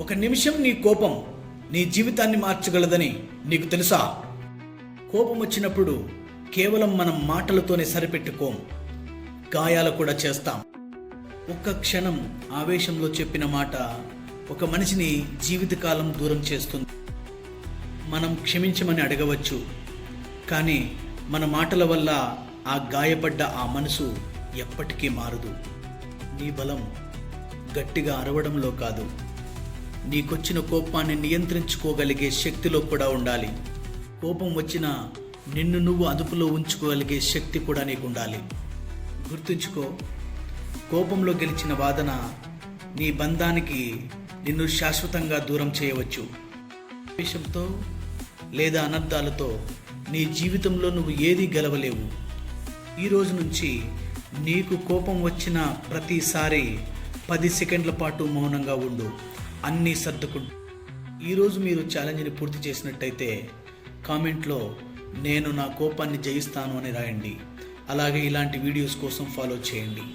ఒక నిమిషం నీ కోపం నీ జీవితాన్ని మార్చగలదని నీకు తెలుసా? కోపం వచ్చినప్పుడు కేవలం మనం మాటలతోనే సరిపెట్టుకోం, గాయాలు కూడా చేస్తాం. ఒక్క క్షణం ఆవేశంలో చెప్పిన మాట ఒక మనిషిని జీవితకాలం దూరం చేస్తుంది. మనం క్షమించమని అడగవచ్చు, కానీ మన మాటల వల్ల ఆ గాయపడ్డ ఆ మనసు ఎప్పటికీ మారదు. నీ బలం గట్టిగా అరవడంలో కాదు, నీకొచ్చిన కోపాన్ని నియంత్రించుకోగలిగే శక్తిలో కూడా ఉండాలి. కోపం వచ్చినా నిన్ను నువ్వు అదుపులో ఉంచుకోగలిగే శక్తి కూడా నీకు ఉండాలి. గుర్తుంచుకో, కోపంలో గెలిచిన వాదన నీ బంధానికి నిన్ను శాశ్వతంగా దూరం చేయవచ్చు. విషయంతో లేదా అనర్థాలతో నీ జీవితంలో నువ్వు ఏదీ గెలవలేవు. ఈ రోజు నుంచి నీకు కోపం వచ్చిన ప్రతిసారి 10 సెకండ్ల పాటు మౌనంగా ఉండు, అన్నీ సర్దుకుంటూ. ఈరోజు మీరు ఛాలెంజ్ని పూర్తి చేసినట్టయితే కామెంట్లో నేను నా కోపాన్ని జయిస్తాను అని రాయండి. అలాగే ఇలాంటి వీడియోస్ కోసం ఫాలో చేయండి.